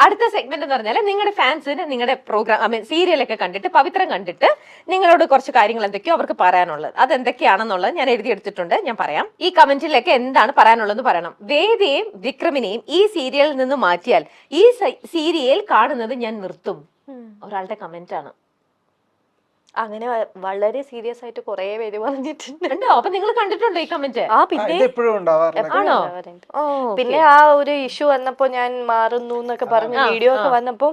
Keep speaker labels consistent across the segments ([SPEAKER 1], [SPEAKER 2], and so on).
[SPEAKER 1] അടുത്ത സെഗ്മെന്റ് എന്ന് പറഞ്ഞാൽ നിങ്ങളുടെ ഫാൻസിന് നിങ്ങളുടെ പ്രോഗ്രാം സീരിയലൊക്കെ കണ്ടിട്ട് പവിത്രം കണ്ടിട്ട് നിങ്ങളോട് കുറച്ച് കാര്യങ്ങൾ എന്തൊക്കെയോ അവർക്ക് പറയാനുള്ളത്. അതെന്തൊക്കെയാണെന്നുള്ളത് ഞാൻ എഴുതിയെടുത്തിട്ടുണ്ട്, ഞാൻ പറയാം. ഈ കമന്റിലൊക്കെ എന്താണ് പറയാനുള്ളതെന്ന് പറയണം. വേദയെയും വിക്രമിനെയും ഈ സീരിയലിൽ നിന്ന് മാറ്റിയാൽ ഈ സീരിയൽ കാണുന്നത് ഞാൻ നിർത്തും. ഒരാളുടെ കമന്റ് ആണ്.
[SPEAKER 2] അങ്ങനെ വളരെ സീരിയസ് ആയിട്ട് കുറെ പേര് പറഞ്ഞിട്ടുണ്ട്.
[SPEAKER 1] അപ്പൊ നിങ്ങൾ കണ്ടിട്ടുണ്ടോ ഈ കമന്റ്?
[SPEAKER 2] ആ പിന്നെ
[SPEAKER 1] ആണോ?
[SPEAKER 2] പിന്നെ ആ ഒരു ഇഷ്യൂ വന്നപ്പോ ഞാൻ മാറുന്നു എന്നൊക്കെ പറഞ്ഞ വീഡിയോ ഒക്കെ വന്നപ്പോ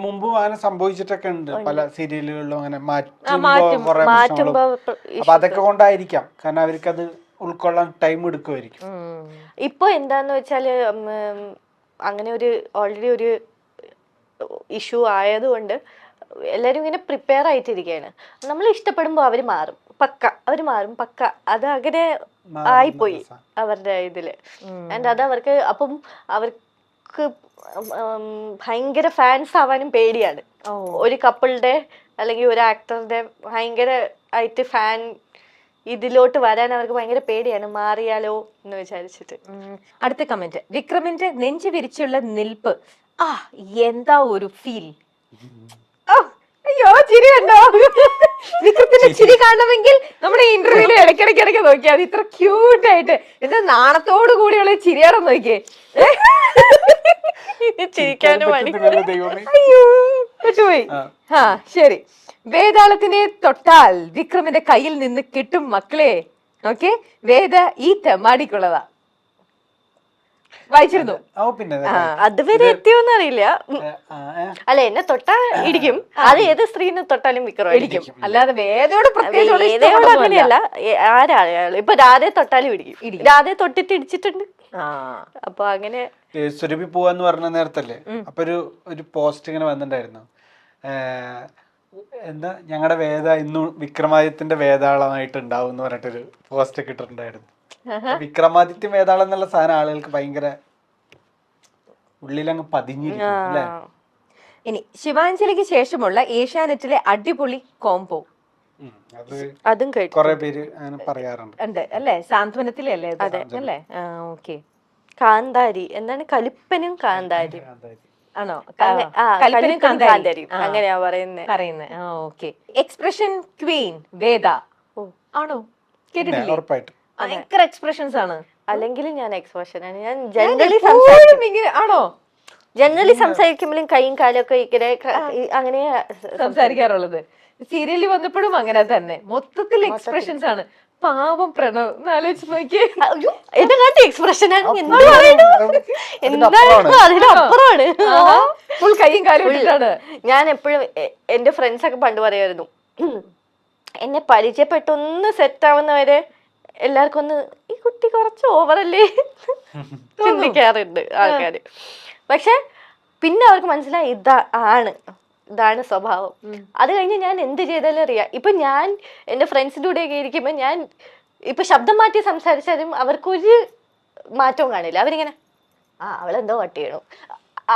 [SPEAKER 3] മുമ്പ് അങ്ങനെ സംഭവിച്ചിട്ടൊക്കെ ഉണ്ട് പല സീരിയലുകളിലും അങ്ങനെ
[SPEAKER 2] മാറ്റുമ്പോ
[SPEAKER 3] അപ്പൊ അതൊക്കെ കൊണ്ടായിരിക്കാം, കാരണം അവർക്ക് അത് ഉൾക്കൊള്ളാൻ ടൈം എടുക്കുമായിരിക്കും.
[SPEAKER 2] ഇപ്പൊ എന്താന്ന് വെച്ചാല് അങ്ങനെ ഒരു ഓൾറെഡി ഒരു ഇഷ്യൂ ആയതുകൊണ്ട് എല്ലാരും ഇങ്ങനെ പ്രിപ്പയർ ആയിട്ടിരിക്കുകയാണ്. നമ്മൾ ഇഷ്ടപ്പെടുമ്പോ അവര് മാറും, അവര് മാറും പക്ക. അത് അങ്ങനെ ആയിപ്പോയി അവരുടെ ഇതില്. ആൻഡ് അത് അവർക്ക് അപ്പം അവർക്ക് ഭയങ്കര ഫാൻസ് ആവാനും പേടിയാണ്. ഒരു കപ്പിളുടെ അല്ലെങ്കിൽ ഒരു ആക്ടറുടെ ഭയങ്കര ആയിട്ട് ഫാൻ ഇതിലോട്ട് വരാൻ അവർക്ക് ഭയങ്കര പേടിയാണ്, മാറിയാലോ എന്ന് വിചാരിച്ചിട്ട്.
[SPEAKER 1] അടുത്ത കമന്റ്, വിക്രമിന്റെ നെഞ്ചു വിരിച്ചുള്ള നിൽപ്പ്, എന്താ ഒരു ഫീൽ. അയ്യോ ചിരി കണ്ടോ? വിക്രത്തിന്റെ ചിരി കാണണമെങ്കിൽ നമ്മുടെ ഇന്റർവ്യൂല് ഇടയ്ക്കിടയ്ക്ക് നോക്കിയാൽ ഇത്ര ക്യൂട്ട് ആയിട്ട് എന്താ നാണത്തോട് കൂടിയുള്ള ചിരിയാണെന്ന് നോക്കിയേ.
[SPEAKER 2] ചിരിക്കാനും
[SPEAKER 1] അയ്യോ പറ്റുപോയി. ശരി. വേതാളത്തിനെ തൊട്ടാൽ വിക്രമിന്റെ കയ്യിൽ നിന്ന് കിട്ടും മക്കളെ. ഓക്കെ, വേദ ഈ തെമ്മാടിക്കുള്ളതാ. വായിച്ചിരുന്നു.
[SPEAKER 2] അതുവരെ എത്തിയോന്ന് അറിയില്ല. അല്ല, എന്നെ തൊട്ടാ ഇടിക്കും. അത് ഏത് സ്ത്രീനെ തൊട്ടാലും വിക്രം ഇടിക്കും.
[SPEAKER 1] അല്ലാതെ വേദയോട്
[SPEAKER 2] വേദയോട് അങ്ങനെയല്ല. ആരാള് ഇപ്പൊ രാധയെ തൊട്ടാലും ഇടിക്കും. രാധയെ തൊട്ടിട്ട് ഇടിച്ചിട്ടുണ്ട്. അപ്പൊ അങ്ങനെ
[SPEAKER 3] സുരഭി പോവാന്ന് പറഞ്ഞ നേരത്തല്ലേ, അപ്പൊ ഒരു പോസ്റ്റ് ഇങ്ങനെ വന്നിട്ടുണ്ടായിരുന്നു. എന്താ, ഞങ്ങളുടെ വേദ ഇന്നും വിക്രമാദിത്യന്റെ വേതാളമായിട്ട് ഉണ്ടാവും എന്ന് പറഞ്ഞിട്ടൊരു പോസ്റ്റ് ഒക്കെ ഇട്ടിട്ടുണ്ടായിരുന്നു. വിക്രമാദിത്യം വേതാളം എന്നുള്ള സാധനം ആളുകൾക്ക് ഭയങ്കര ഉള്ളിലങ്ങ് പതിഞ്ഞിരിക്കും അല്ലേ.
[SPEAKER 1] ഇനി ശിവാഞ്ജലിക്ക് ശേഷമുള്ള ഏഷ്യാനെറ്റിലെ അടിപൊളി കോംബോ,
[SPEAKER 2] അതും
[SPEAKER 3] കുറെ പേര് അങ്ങനെ പറയാറുണ്ട്.
[SPEAKER 1] ഉണ്ട് അല്ലേ? സാന്ത്വനത്തിലല്ലേ അല്ലേ? ഓക്കെ.
[SPEAKER 2] കാന്താരി എന്താണ്? കലിപ്പനും കാന്താരി
[SPEAKER 1] ആണോ?
[SPEAKER 2] കലിപ്പനും കാന്താരി അങ്ങനെയാ പറയുന്നത്.
[SPEAKER 1] ഓക്കെ. എക്സ്പ്രഷൻ ക്വീൻ വേദ ആണോ? കേട്ടിട്ടില്ലേ?
[SPEAKER 3] ഉറപ്പായിട്ടും
[SPEAKER 1] ഭയങ്കര എക്സ്പ്രഷൻസ് ആണ്.
[SPEAKER 2] അല്ലെങ്കിൽ ഞാൻ എക്സ്പ്രഷൻ ആണ്. ഞാൻ ജനറലി സംസാരിക്കുമ്പോഴും കൈയും കാലും ഒക്കെ ഇങ്ങനെ അങ്ങനെ
[SPEAKER 1] സംസാരിക്കാറുള്ളത്. സീരിയലിൽ വന്നപ്പോഴും അങ്ങനെ തന്നെ, മൊത്തത്തിൽ എക്സ്പ്രഷൻസ് ആണ്. പാവം പ്രണവ് ആലോചിച്ച് നോക്കിയേ,
[SPEAKER 2] എന്റെ കാലത്ത് എക്സ്പ്രഷൻ ആണ്. അതിനപ്പുറമാണ്.
[SPEAKER 1] ഫുൾ കൈയും കാലും ഇട്ടിട്ടാണ്.
[SPEAKER 2] ഞാൻ എപ്പോഴും എന്റെ ഫ്രണ്ട്സ് ഒക്കെ പണ്ട് പറയായിരുന്നു, എന്നെ പരിചയപ്പെട്ടൊന്ന് സെറ്റ് ആവുന്നവരെ എല്ലാവർക്കും ഒന്ന് ഈ കുട്ടി കുറച്ച് ഓവറല്ലേ ചിന്തിക്കാറുണ്ട് ആൾക്കാര്. പക്ഷെ പിന്നെ അവർക്ക് മനസ്സിലായി ഇതാണ് സ്വഭാവം. അത് കഴിഞ്ഞ് ഞാൻ എന്ത് ചെയ്താലും അറിയാം. ഇപ്പൊ ഞാൻ എന്റെ ഫ്രണ്ട്സിന്റെ കൂടെയൊക്കെ ഇരിക്കുമ്പോ ഞാൻ ഇപ്പൊ ശബ്ദം മാറ്റി സംസാരിച്ചാലും അവർക്കൊരു മാറ്റവും കാണില്ല. അവരിങ്ങനെ അവളെന്തോ വട്ട് ചെയ്യണു,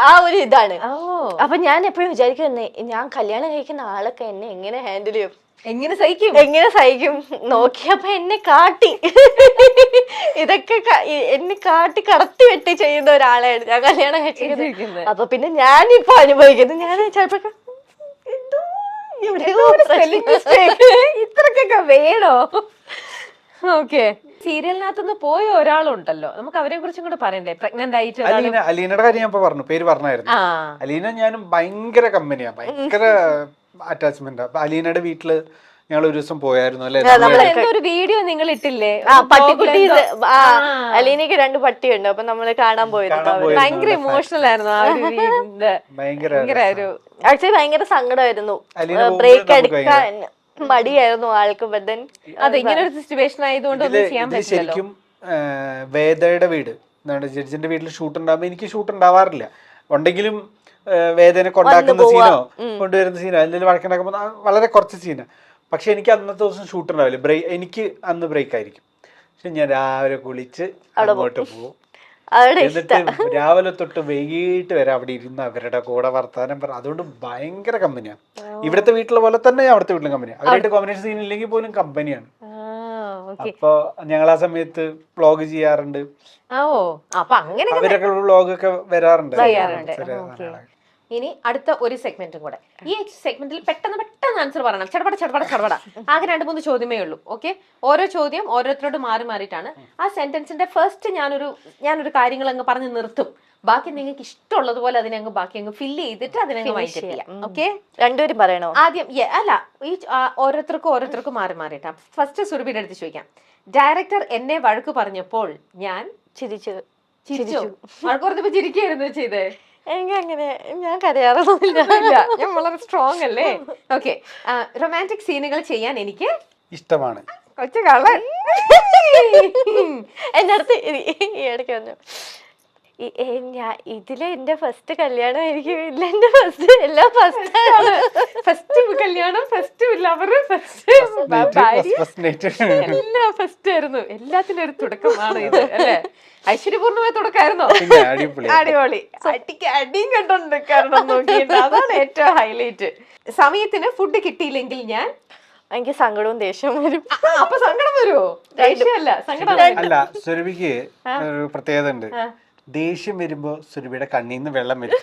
[SPEAKER 2] ആ ഒരു ഇതാണ്. അപ്പൊ ഞാൻ എപ്പോഴും വിചാരിക്കും, ഞാൻ കല്യാണം കഴിക്കുന്ന ആളൊക്കെ എന്നെ എങ്ങനെ ഹാൻഡിൽ ചെയ്യും, എങ്ങനെ സഹിക്കും നോക്കിയപ്പോ എന്നെ കാട്ടി ഇതൊക്കെ എന്നെ കാട്ടി കടത്തി വെട്ടി ചെയ്യുന്ന ഒരാളാണ് ഞാൻ കല്യാണം കഴിച്ചിരിക്കുന്നത്. അപ്പൊ പിന്നെ ഞാനിപ്പോ അനുഭവിക്കുന്നു, ഞാൻ ചിലപ്പോ
[SPEAKER 1] ഇത്രക്കൊക്കെ വേണോ? ഓക്കെ. സീരിയലിനകത്തുനിന്ന് പോയ ഒരാളുണ്ടല്ലോ, നമുക്ക് അവരെ കുറിച്ചും കൂടെ പറയണ്ടേ? പ്രഗ്നന്റ് ആയിട്ട്
[SPEAKER 3] അലീനയുടെ കാര്യം ഞാൻ പറഞ്ഞ പേര് പറഞ്ഞായിരുന്നു. അലീന ഞാനും ഭയങ്കര കമ്പനിയാ, ഭയങ്കര അറ്റാച്ച്മെന്റ്. അപ്പൊ അലീനയുടെ വീട്ടില് ഞങ്ങൾ ഒരു ദിവസം പോയായിരുന്നു അല്ലെ.
[SPEAKER 1] ഒരു വീഡിയോ നിങ്ങൾ ഇട്ടില്ലേ?
[SPEAKER 2] പട്ടിക്കുട്ടി. അലീനക്ക് 2 പട്ടിയുണ്ട്. അപ്പൊ നമ്മള് കാണാൻ പോയിരുന്നു.
[SPEAKER 1] ഭയങ്കര ഇമോഷണൽ ആയിരുന്നു.
[SPEAKER 2] ആക്ച്വലി ഭയങ്കര സങ്കടമായിരുന്നു. ബ്രേക്ക് എടുക്കാൻ മടിയായിരുന്നു ആൾക്ക്. ബദൻ
[SPEAKER 1] അതെ, ഇങ്ങനെ ഒരു സിറ്റുവേഷൻ ആയതുകൊണ്ട് ചെയ്യാൻ പറ്റില്ല.
[SPEAKER 3] ശരിക്കും വേദയുടെ വീട് ജഡ്ജിന്റെ വീട്ടിൽ ഷൂട്ട് ഉണ്ടാകുമ്പോ എനിക്ക് ഷൂട്ട് ഉണ്ടാവാറില്ല. ഉണ്ടെങ്കിലും വേദനെ കൊണ്ടാക്കുന്ന സീനോ കൊണ്ടുവരുന്ന സീനോ എന്തെങ്കിലും വഴക്കുണ്ടാക്കുമ്പോൾ വളരെ കുറച്ച് സീനാ. പക്ഷെ എനിക്ക് അന്നത്തെ ദിവസം ഷൂട്ട് ഉണ്ടാവില്ല, എനിക്ക് അന്ന് ബ്രേക്ക് ആയിരിക്കും. പക്ഷെ ഞാൻ രാവിലെ കുളിച്ച് അങ്ങോട്ട് പോകും. എന്നിട്ട് രാവിലെ തൊട്ട് വൈകിട്ട് വരെ അവിടെ ഇരുന്ന് അവരുടെ കൂടെ വർത്താനം പറ. അതുകൊണ്ട് ഭയങ്കര കമ്പനിയാണ്. ഇവിടുത്തെ വീട്ടിലെ പോലെ തന്നെ അവിടുത്തെ വീട്ടിലും കമ്പനിയാണ്. അവരായിട്ട് കോമ്പിനേഷൻ സീൻ ഇല്ലെങ്കിൽ പോലും കമ്പനിയാണ്. അപ്പൊ ഞങ്ങൾ ആ സമയത്ത് വ്ളോഗ് ചെയ്യാറുണ്ട്.
[SPEAKER 1] ഓ അപ്പൊ അങ്ങനെ
[SPEAKER 3] അവരൊക്കെ വ്ളോഗ് ഒക്കെ വരാറുണ്ട്.
[SPEAKER 1] ചെയ്യാറുണ്ട്.
[SPEAKER 3] ചെറിയ
[SPEAKER 1] ഓക്കേ.
[SPEAKER 3] സാധനങ്ങളൊക്കെ.
[SPEAKER 1] ഇനി അടുത്ത ഒരു സെഗ്മെന്റും കൂടെ. ഈ സെഗ്മെന്റിൽ പെട്ടെന്ന് ആൻസർ പറയണം. ചടപട ആകെ 2-3 ചോദ്യമേ ഉള്ളൂ. ഓക്കെ, ഓരോ ചോദ്യം ഓരോരുത്തരോട് മാറിയിട്ടാണ്. ആ സെന്റൻസിന്റെ ഫസ്റ്റ് ഞാനൊരു കാര്യങ്ങൾ അങ്ങ് പറഞ്ഞ് നിർത്തും. ബാക്കി നിങ്ങൾക്ക് ഇഷ്ടമുള്ളതുപോലെ അതിനങ്ങ് ബാക്കി അങ്ങ് ഫില്ല് ചെയ്തിട്ട് അതിനങ്ങ് വൈൻഡ് ചെയ്യാം. ഓക്കെ,
[SPEAKER 2] രണ്ടുപേരും പറയണോ?
[SPEAKER 1] ആദ്യം അല്ല, ഈ ഓരോരുത്തർക്കും മാറിയിട്ടാ. ഫസ്റ്റ് സുരഭിയുടെ അടുത്ത് ചോദിക്കാം. ഡയറക്ടർ എന്നെ വഴക്ക് പറഞ്ഞപ്പോൾ ഞാൻ ചിരിച്ചു. വഴക്ക് പറഞ്ഞപ്പോ ചിരിക്കായിരുന്നു ചെയ്തേ?
[SPEAKER 2] എനിക്ക് അങ്ങനെ ഞാൻ കരയാറൊന്നുമില്ല.
[SPEAKER 1] ഞാൻ വളരെ സ്ട്രോങ് അല്ലേ. ഓക്കെ, റൊമാൻറ്റിക് സീനുകൾ ചെയ്യാൻ എനിക്ക്
[SPEAKER 3] ഇഷ്ടമാണ്.
[SPEAKER 1] കൊച്ചു കള്ളൻ
[SPEAKER 2] എന്റെ അടുത്ത് ഈ ഇടയ്ക്ക് വന്നു, ഇതില് എന്റെ ഫസ്റ്റ് കല്യാണം എനിക്ക് ഇല്ല, എന്റെ ഫസ്റ്റ് എല്ലാം
[SPEAKER 1] ഫസ്റ്റ് കല്യാണം, ഫസ്റ്റ് ലവർ, ഫസ്റ്റ് എല്ലാം ഫസ്റ്റ് ആയിരുന്നു. എല്ലാത്തിനും ഒരു തുടക്കമാണ് ഇത് അല്ലേ? ഐശ്വര്യപൂർണ്ണമായ തുടക്കമായിരുന്നോ? അടിപൊളി. അടിയും കണ്ടോണ്ടിരിക്കാറുണ്ടോ നോക്കിയിട്ട്, അതാണ് ഏറ്റവും ഹൈലൈറ്റ്. സമയത്തിന് ഫുഡ് കിട്ടിയില്ലെങ്കിൽ ഞാൻ
[SPEAKER 2] എനിക്ക് സങ്കടവും ദേഷ്യവും വരും.
[SPEAKER 1] അപ്പൊ സങ്കടം വരുമോ? ദേഷ്യമല്ല, സങ്കടം.
[SPEAKER 3] അല്ല, സുരഭിക്ക് ഒരു പ്രത്യേകത ഉണ്ട്. ദേഷ്യം വരുമ്പോ സുരഭിയുടെ കണ്ണീന്ന് വെള്ളം വരും.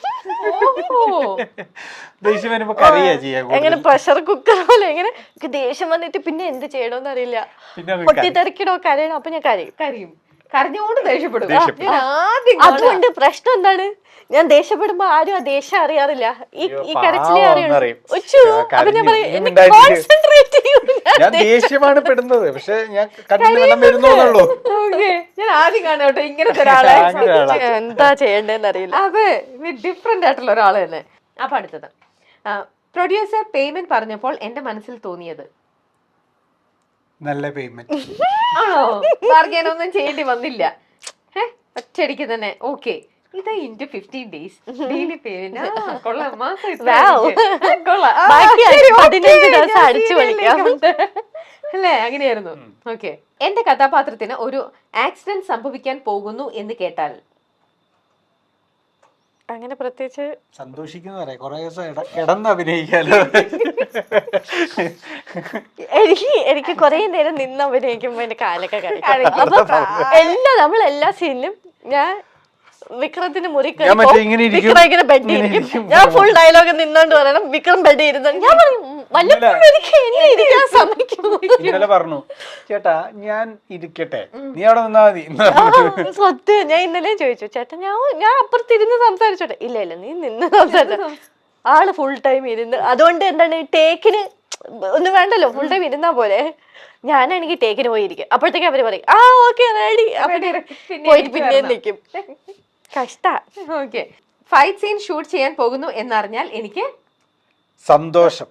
[SPEAKER 3] ദേഷ്യം വരുമ്പോ കരയാ ചെയ്യാ.
[SPEAKER 2] എങ്ങനെ പ്രഷർ കുക്കർ പോലെ എങ്ങനെ ദേഷ്യം വന്നിട്ട് പിന്നെ എന്ത് ചെയ്യണോന്ന് അറിയില്ല. പൊട്ടിത്തെറിക്കണോ കരയണോ, അപ്പൊ ഞാൻ കരയും.
[SPEAKER 1] കരഞ്ഞുകൊണ്ട് ദേഷ്യപ്പെടും.
[SPEAKER 2] അതുകൊണ്ട് പ്രശ്നം എന്താണ്, ഞാൻ ദേഷ്യപ്പെടുമ്പോ ആരും ആ ദേഷ്യം അറിയാറില്ല. ഈ കരച്ചിലേ അറിയുള്ളൂ. അപ്പൊ ഞാൻ പറയും കോൺസെൻട്രേറ്റ്
[SPEAKER 3] ഞാൻ ദേഷ്യമാണ് പെടുന്നത്, പക്ഷെ ഞാൻ കണ്ണിന് വെള്ളം വരുന്നോന്നുള്ളൂ.
[SPEAKER 1] ഞാൻ ആദ്യം കാണോട്ടെ ഇങ്ങനത്തെ ഒരാളെ.
[SPEAKER 2] എന്താ ചെയ്യണ്ടേന്ന് അറിയില്ല.
[SPEAKER 1] അതെ, ഡിഫറെന്റ് ആയിട്ടുള്ള ഒരാള് തന്നെ. അപ്പൊ അടുത്തത്, പ്രൊഡ്യൂസർ പേയ്മെന്റ് പറഞ്ഞപ്പോൾ എന്റെ മനസ്സിൽ തോന്നിയത്
[SPEAKER 3] നല്ല പേയ്മെന്റ്
[SPEAKER 1] ആണോ? ബാർഗൈൻ ഒന്നും ചെയ്യേണ്ടി വന്നില്ല, ഒറ്റയടിക്ക് തന്നെ. ഓക്കെ, ഇത് ഇൻറ്റു 15 days ഡെയിലി പേയ്മെന്റ്. കൊള്ളാം, മാസം അല്ലേ? അങ്ങനെയായിരുന്നു. ഓക്കെ, എന്റെ കഥാപാത്രത്തിന് ഒരു ആക്സിഡന്റ് സംഭവിക്കാൻ പോകുന്നു എന്ന് കേട്ടാൽ
[SPEAKER 2] അങ്ങനെ പ്രത്യേകിച്ച്
[SPEAKER 3] സന്തോഷിക്കുന്ന പറയാം. കൊറേ ദിവസം കിടന്ന് അഭിനയിക്കാലോ.
[SPEAKER 2] എനിക്ക് കൊറേ നേരം നിന്ന് അഭിനയിക്കുമ്പോ എന്റെ കാലൊക്കെ കഴിക്കും. അപ്പൊ നമ്മളെല്ലാ സീനിലും ഞാൻ വിക്രത്തിന്റെ മുറി ഇങ്ങനെ ബെഡ് ഇരിക്കും. ഞാൻ ഫുൾ ഡയലോഗ് നിന്നോണ്ട് പറയണം, വിക്രം ബെഡ് ഇരുന്നു. ഞാൻ പറയും വല്ലപ്പോഴും എനിക്ക് എന്നെ ഇരിക്കാൻ സമ്മതിക്കും.
[SPEAKER 3] ഇന്നലെ പറഞ്ഞു, ചേട്ടാ ഞാൻ ഇരിക്കട്ടെ, നീ അവിടെ നിന്നാ മതി.
[SPEAKER 2] സത്യം, ഞാൻ ഇന്നലെ ചോദിച്ചു, ചേട്ടാ ഞാൻ അപ്പുറത്തിരുന്ന് സംസാരിച്ചോട്ടെ. ഇല്ല നീ നിന്ന് സംസാരിച്ച. ആള് ഫുൾ ടൈം ഇരുന്ന്. അതുകൊണ്ട് എന്താണ് ടേക്കിന് ഒന്നും വേണ്ടല്ലോ, ഫുൾ ടൈം ഇരുന്നാ പോലെ. ഞാനാണെങ്കിൽ ടേക്കിന് പോയിരിക്കും. അപ്പോഴത്തേക്ക് അവര് പറയും ആ ഓക്കെ റെഡി. പോയിട്ട് പിന്നെ നിൽക്കും. കഷ്ട.
[SPEAKER 1] ഓക്കെ, ഫൈറ്റ് സീൻ ഷൂട്ട് ചെയ്യാൻ പോകുന്നു എന്നറിഞ്ഞാൽ എനിക്ക്
[SPEAKER 3] സന്തോഷം.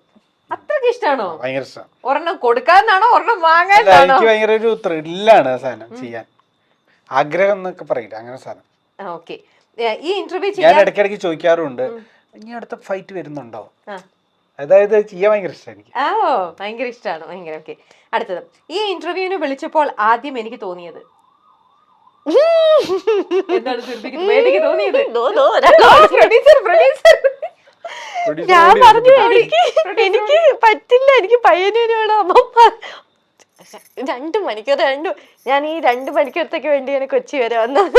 [SPEAKER 1] അത്രക്ക് ഇഷ്ടമാണോ?
[SPEAKER 3] ഭയങ്കര ഇഷ്ടം.
[SPEAKER 1] ഒരെണ്ണം കൊടുക്കാനാണോ ഒരെണ്ണം വാങ്ങാനാണോ?
[SPEAKER 3] എനിക്ക് ഭയങ്കര ഒരു ത്രില്ലാണ് ആ സാധനം ചെയ്യാൻ. ആഗ്രഹം എന്നൊക്കെ പറയില്ല, അങ്ങനെ സാധനം.
[SPEAKER 1] ഓക്കെ, ഈ ഇന്റർവ്യൂ
[SPEAKER 3] ഞാൻ ഇടയ്ക്കിടയ്ക്ക് ചോദിക്കാറുണ്ട്, ഇനി അടുത്ത ഫൈറ്റ് വരുന്നുണ്ടോ? അതായത് ചെയ്യാൻ ഭയങ്കര ഇഷ്ടം എനിക്ക്.
[SPEAKER 1] ഭയങ്കര ഇഷ്ടമാണ്, ഭയങ്കര. ഓക്കെ, അടുത്തത്, ഈ ഇന്റർവ്യൂവിന് വിളിച്ചപ്പോൾ ആദ്യം എനിക്ക് തോന്നിയത് എന്താണ്? തോന്നിയത്
[SPEAKER 2] ഞാൻ പറഞ്ഞു എനിക്ക് പറ്റില്ല, എനിക്ക് പയ്യനൂര് വേണം. അപ്പം 2 മണിക്കൂർ ഞാൻ ഈ 2 മണിക്കൂറത്തേക്ക് വേണ്ടിയാണ് കൊച്ചി വരെ വന്നത്.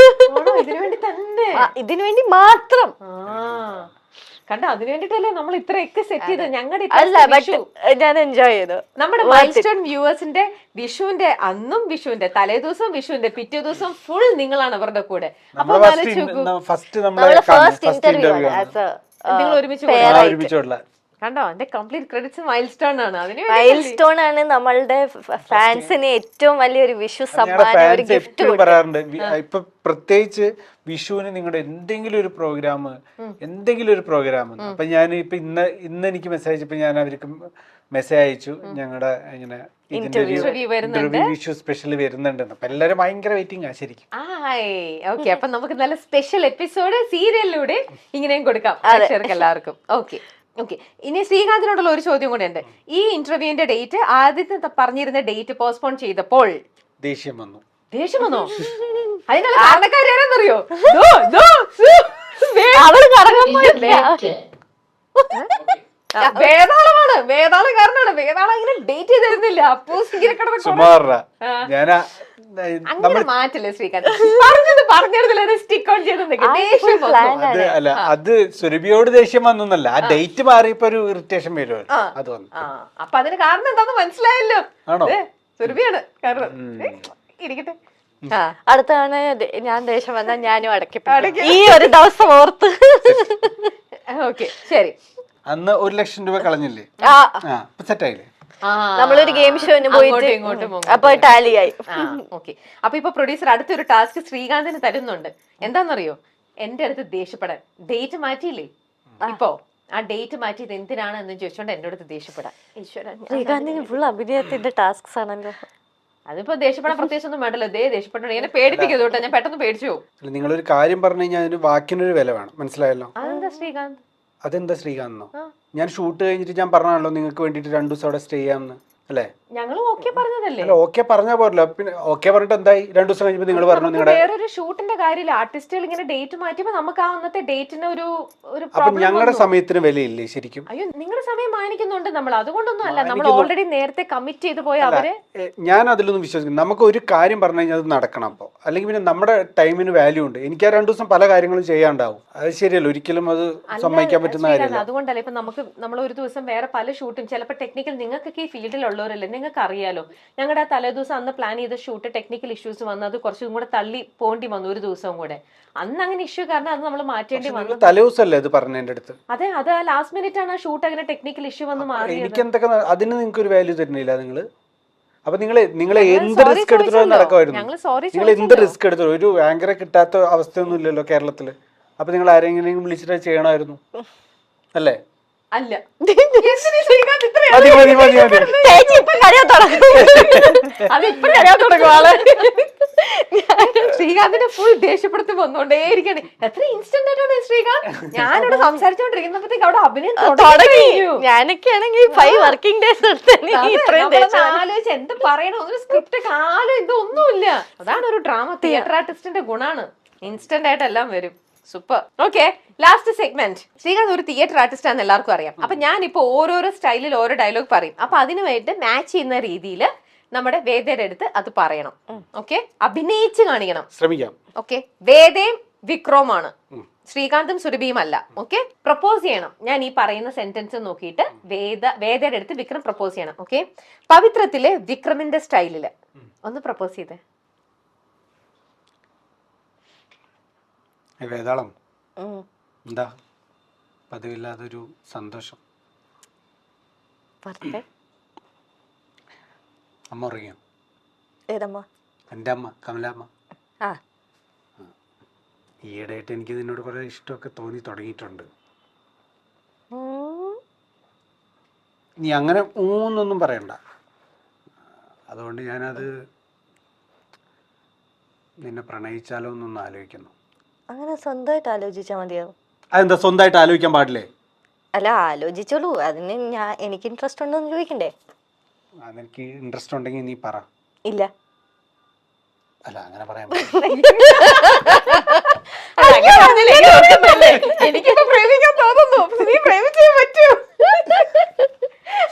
[SPEAKER 2] ഇതിനു വേണ്ടി മാത്രം.
[SPEAKER 1] കണ്ടോ, അതിനു വേണ്ടിട്ടല്ലേ നമ്മൾ ഇത്രയൊക്കെ സെറ്റ് ചെയ്ത്. ഞങ്ങളുടെ
[SPEAKER 2] ഞാൻ എൻജോയ് ചെയ്തു.
[SPEAKER 1] നമ്മുടെ മൈൽസ്റ്റോൺ വ്യൂവേഴ്സിന്റെ വിഷുവിന്റെ അന്നും, വിഷുവിന്റെ തലേ ദിവസം, വിഷുവിന്റെ പിറ്റേ ദിവസം ഫുൾ നിങ്ങളാണ് അവരുടെ കൂടെ. അപ്പൊ
[SPEAKER 2] ഫസ്റ്റ് ഇന്റർവ്യൂ
[SPEAKER 1] നിങ്ങൾ ഒരുമിച്ച് കണ്ടോ, എന്റെ കംപ്ലീറ്റ് ക്രെഡിറ്റ്സ് മൈൽസ്റ്റോൺ ആണ്.
[SPEAKER 2] മൈൽസ്റ്റോൺ ആണ് നമ്മളുടെ ഫാൻസിന് ഏറ്റവും വലിയൊരു വിഷു സമ്മാനം, ഒരു ഗിഫ്റ്റ്
[SPEAKER 3] പറയാറുണ്ട്. ഇപ്പൊ പ്രത്യേകിച്ച് വിഷുവിന് നിങ്ങളുടെ എന്തെങ്കിലും ഒരു പ്രോഗ്രാം അപ്പൊ ഞാൻ ഇപ്പൊ ഇന്ന് എനിക്ക് മെസ്സേജ് അയച്ചപ്പോ ഞാൻ അവർക്ക് മെസ്സേജ് അയച്ചു, ഞങ്ങളുടെ ഇങ്ങനെ ഇന്റർവ്യൂ വിഷു സ്പെഷ്യൽ വരുന്നുണ്ടെന്ന്. അപ്പൊ എല്ലാരും ഭയങ്കര വെയിറ്റിംഗ് ആ ശരിക്കും.
[SPEAKER 1] ഓക്കെ, അപ്പൊ നമുക്ക് നല്ല സ്പെഷ്യൽ എപ്പിസോഡ് സീരിയലിലൂടെ ഇങ്ങനെയും കൊടുക്കാം പ്രേക്ഷകർക്ക് എല്ലാവർക്കും. ഓക്കെ, ഇനി ശ്രീകാന്തിനോടുള്ള ഒരു ചോദ്യം കൂടെ ഉണ്ട്. ഈ ഇന്റർവ്യൂവിന്റെ ഡേറ്റ് ആദ്യത്തെ പറഞ്ഞിരുന്ന ഡേറ്റ് പോസ്റ്റ്പോൺ ചെയ്തപ്പോൾ
[SPEAKER 3] ദേഷ്യം വന്നോ?
[SPEAKER 1] അതിനുള്ള കാരണക്കാരെന്നറിയോ?
[SPEAKER 2] അവള് കറങ്ങാൻ പോയില്ലേ?
[SPEAKER 1] വേതാളകാരനാണ്. വേതാളം ഇങ്ങനെ ഡേറ്റ് ചെയ്തിരുന്നില്ല. അപ്പൂസ് ഇങ്ങനെ കിടന്ന്
[SPEAKER 3] സുമാറാ ഞാനാ
[SPEAKER 1] അങ്ങനെ മാറ്റില്ലേ ശ്രീകാന്ത്. പറഞ്ഞിരുന്നില്ല സ്റ്റിക്ക് ഓൺ ചെയ്ത് ദേഷ്യം വന്നു.
[SPEAKER 3] അത് അല്ല, അത് സുരഭിയോട് ദേഷ്യം വന്നൊന്നല്ല, ആ ഡേറ്റ് മാറിയപ്പോ ഒരു ഇറിറ്റേഷൻ വരുമല്ലോ, അത് വന്നു.
[SPEAKER 1] അപ്പൊ അതിന് കാരണം എന്താന്ന് മനസ്സിലായല്ലോ.
[SPEAKER 3] ആണോ?
[SPEAKER 1] സുരഭിയാണ് കാരണം. ഇരിക്കട്ടെ.
[SPEAKER 2] അടുത്താണ് ഞാൻ ദേഷ്യം വന്നാൽ ഞാനും അടക്കി ഈ ഒരു ദിവസം ഓർത്ത്.
[SPEAKER 1] ഓക്കെ ശരി.
[SPEAKER 3] അന്ന് 1 ലക്ഷം രൂപ കളഞ്ഞില്ലേ? സെറ്റായില്ലേ?
[SPEAKER 2] നമ്മളൊരു ഗെയിം ഷോന് പോയിട്ട്
[SPEAKER 1] ഇങ്ങോട്ടും
[SPEAKER 2] അപ്പൊ ടാലിയായി.
[SPEAKER 1] ഓക്കെ. അപ്പൊ ഇപ്പൊ പ്രൊഡ്യൂസർ അടുത്തൊരു ടാസ്ക് ശ്രീകാന്തിന് തരുന്നുണ്ട്. എന്താണെന്നറിയോ? എന്റെ അടുത്ത് ദേഷ്യപ്പെടാൻ. ഡേറ്റ് മാറ്റിയില്ലേ ഇപ്പൊ? ആ ഡേറ്റ് മാറ്റിയത് എന്തിനാണ് എന്ന് ചോദിച്ചോണ്ട് എന്റെ അടുത്ത് ദേഷ്യപ്പെടാൻ. ഈശ്വരൻ,
[SPEAKER 2] ശ്രീകാന്തിന് ഫുൾ അഭിനയത്തിന്റെ ടാസ്ക്സ് ആണല്ലോ.
[SPEAKER 1] അതിപ്പോ ദേഷ്യപ്പെടാൻ പ്രത്യേകിച്ച് ഒന്നും വേണ്ടല്ലോ. ദേഷ്യപ്പെട്ടു ഇങ്ങനെ പേടിപ്പിക്കുന്നു കേട്ടോ. ഞാൻ പെട്ടെന്ന് പേടിച്ചു പോകും.
[SPEAKER 3] നിങ്ങളൊരു കാര്യം പറഞ്ഞു കഴിഞ്ഞാൽ അതിന് വാക്കിനൊരു വില വേണം, മനസ്സിലായല്ലോ?
[SPEAKER 1] അതെന്താ ശ്രീകാന്ത്?
[SPEAKER 3] അതെന്താ ശ്രീകാന്തെന്നോ? ഞാൻ ഷൂട്ട് കഴിഞ്ഞിട്ട് ഞാൻ പറഞ്ഞാണല്ലോ നിങ്ങൾക്ക് വേണ്ടിട്ട് 2 ദിവസം അവിടെ സ്റ്റേ ചെയ്യാമെന്ന്, അല്ലേ?
[SPEAKER 1] ഞങ്ങൾ ഓക്കെ പറഞ്ഞതല്ലേ?
[SPEAKER 3] അല്ല, ഓക്കെ പറഞ്ഞാ പോരല്ലോ. പിന്നെ ഓക്കെ പറഞ്ഞിട്ട് എന്തായി? 2 ദിവസം കഴിഞ്ഞപ്പോ നിങ്ങൾ പറഞ്ഞു നിങ്ങളുടെ
[SPEAKER 1] വേറൊരു ഷൂട്ടിന്റെ കാര്യമില്ല. ആർട്ടിസ്റ്റുകൾ ഇങ്ങനെ ഡേറ്റ് മാറ്റിയപ്പോ നമുക്ക് ആ അന്നത്തെ ഡേറ്റിന് ഒരു
[SPEAKER 3] അപ്പൊ ഞങ്ങളുടെ സമയത്തിന് വിലയില്ലേ ശരിക്കും?
[SPEAKER 1] അയ്യോ, നിങ്ങളുടെ സമയം മാനിക്കുന്നുണ്ട് നമ്മൾ. അതുകൊണ്ടൊന്നും അല്ല, നമ്മൾ ഓൾറെഡി നേരത്തെ കമ്മിറ്റ് ചെയ്ത് പോയ അവര്.
[SPEAKER 3] ഞാൻ അതിലൊന്നും വിശ്വസിക്കുന്നു. നമുക്ക് ഒരു കാര്യം പറഞ്ഞു കഴിഞ്ഞാൽ അത് നടക്കണം. അപ്പൊ അല്ലെങ്കിൽ പിന്നെ നമ്മുടെ ടൈമിന് വാല്യൂ ഉണ്ട്. എനിക്ക് ആ 2 ദിവസം പല കാര്യങ്ങളും ചെയ്യാണ്ടാവും. അത് ശരിയല്ലോ, ഒരിക്കലും അത് സമ്മതിക്കാൻ പറ്റുന്ന കാര്യമല്ല.
[SPEAKER 1] അതുകൊണ്ടല്ല ഇപ്പൊ നമ്മൾ ഒരു ദിവസം വേറെ പല ഷൂട്ടും ചിലപ്പോൾ ടെക്നിക്കൽ, നിങ്ങൾക്കൊക്കെ ഈ ഫീൽഡിലുള്ളവരല്ലേ, നിങ്ങൾക്ക് അറിയാലോ. ഞങ്ങളുടെ ആ തലേദിവസം അന്ന് പ്ലാൻ ചെയ്ത ഷൂട്ട് ടെക്നിക്കൽ ഇഷ്യൂസ് വന്ന് അത് കുറച്ചും കൂടെ തള്ളി പോണ്ടി വന്നു ഒരു ദിവസവും കൂടെ. അന്ന് അങ്ങനെ ഇഷ്യൂ കാരണം അത് നമ്മൾ മാറ്റേണ്ടി വന്നു.
[SPEAKER 3] തലേദിവസമല്ലേ അത് പറഞ്ഞ എന്റെ അടുത്ത്?
[SPEAKER 1] അതെ, അത് ലാസ്റ്റ് മിനിറ്റ് ആണ് ആ ഷൂട്ട് അങ്ങനെ ടെക്നിക്കൽ ഇഷ്യൂ വന്ന് മാറി.
[SPEAKER 3] എനിക്ക് എന്തൊക്കെ അതിന് നിങ്ങൾക്ക് ഒരു വാല്യൂ തരുന്നില്ല നിങ്ങള്? അപ്പൊ നിങ്ങളെ എന്ത് റിസ്ക് എടുത്തിട്ടോ നടക്കുമായിരുന്നു? നിങ്ങൾ എന്ത് റിസ്ക് എടുത്തോ? ഒരു ആങ്കറെ കിട്ടാത്ത അവസ്ഥയൊന്നും ഇല്ലല്ലോ കേരളത്തില്. അപ്പൊ നിങ്ങൾ ആരെങ്കിലും വിളിച്ചിട്ട് ചെയ്യണമായിരുന്നു, അല്ലേ?
[SPEAKER 1] അല്ല,
[SPEAKER 3] മതി മതി മതി മതി.
[SPEAKER 1] ശ്രീകാന്തിന്റെ ഫുൾ ദേഷ്യപ്പെടുത്തി വന്നോണ്ടേയിരിക്കണേ. എത്ര ഇൻസ്റ്റന്റ് ആയിട്ടാണ് ശ്രീകാന്ത്. ഞാനിവിടെ സംസാരിച്ചോണ്ടിരിക്കുന്നപ്പോഴത്തേക്ക് അവിടെ അഭിനയം തുടങ്ങി.
[SPEAKER 2] ഞാനൊക്കെ ആണെങ്കിൽ 5 വർക്കിംഗ് ഡേയ്സ്
[SPEAKER 1] ആലോചിച്ച് എന്ത് പറയണോ, ഒരു സ്ക്രിപ്റ്റ് കാലം ഇതൊന്നുമില്ല. അതാണ് ഒരു ഡ്രാമ തിയേറ്റർ ആർട്ടിസ്റ്റിന്റെ ഗുണാണ്. ഇൻസ്റ്റന്റ് ആയിട്ട് എല്ലാം വരും. Super. Okay, last segment. Srikanth ഒരു തിയേറ്റർ ആർട്ടിസ്റ്റ് ആണെന്ന് എല്ലാവർക്കും അറിയാം. അപ്പൊ ഞാനിപ്പോ ഓരോരോ സ്റ്റൈലിൽ ഓരോ ഡയലോഗ് പറയും. അപ്പൊ അതിനുവേണ്ടി മാച്ച് ചെയ്യുന്ന രീതിയിൽ നമ്മുടെ വേദയുടെ അടുത്ത് അത് പറയണം. ഓക്കെ, അഭിനയിച്ച് കാണിക്കണം.
[SPEAKER 3] ശ്രമിക്കാം.
[SPEAKER 1] ഓക്കെ, വേദയും വിക്രമാണ്, ശ്രീകാന്തും സുരഭിയും അല്ല. ഓക്കെ, പ്രപ്പോസ് ചെയ്യണം. ഞാൻ ഈ പറയുന്ന സെന്റൻസ് നോക്കിയിട്ട് വേദയുടെ അടുത്ത് വിക്രം പ്രപ്പോസ് ചെയ്യണം. ഓക്കെ, പവിത്രത്തിലെ വിക്രമിന്റെ സ്റ്റൈലില് ഒന്ന് പ്രപ്പോസ് ചെയ്തേ.
[SPEAKER 3] വേതാളം, എന്താ പതിവില്ലാതൊരു സന്തോഷം? അമ്മ ഉറങ്ങിയോ?
[SPEAKER 2] ഏതമ്മ?
[SPEAKER 3] എൻ്റെ അമ്മ, കമലാമ്മ. ഈയിടെയായിട്ട് എനിക്ക് നിന്നോട് കുറെ ഇഷ്ടമൊക്കെ തോന്നി തുടങ്ങിയിട്ടുണ്ട്. നീ അങ്ങനെ ഊന്നൊന്നും പറയണ്ട. അതുകൊണ്ട് ഞാനത് നിന്നെ പ്രണയിച്ചാലോ എന്നൊന്ന് ആലോചിക്കുന്നു.
[SPEAKER 2] അങ്ങനെ സ്വന്തമായിട്ട് ആലോചിച്ചാൽ മതിയാവും.
[SPEAKER 3] അതെന്താ സ്വന്തമായിട്ട് ആലോചിക്കാൻ പാടില്ലേ?
[SPEAKER 2] അല്ല, ആലോചിച്ചോളൂ. അതിന് എനിക്ക് ഇൻട്രസ്റ്റ് ഉണ്ടോ എന്ന് ചോദിക്കണ്ടേ?
[SPEAKER 3] അതെനിക്ക് ഇൻട്രസ്റ്റ് ഉണ്ടെങ്കിൽ നീ പറ.
[SPEAKER 2] ഇല്ല.
[SPEAKER 3] അല്ല, അങ്ങനെ പറയാൻ
[SPEAKER 1] എനിക്കിപ്പോ പ്രേമിക്കാൻ തോന്നുന്നു. നീ പ്രേമിച്ചേ പറ്റൂ.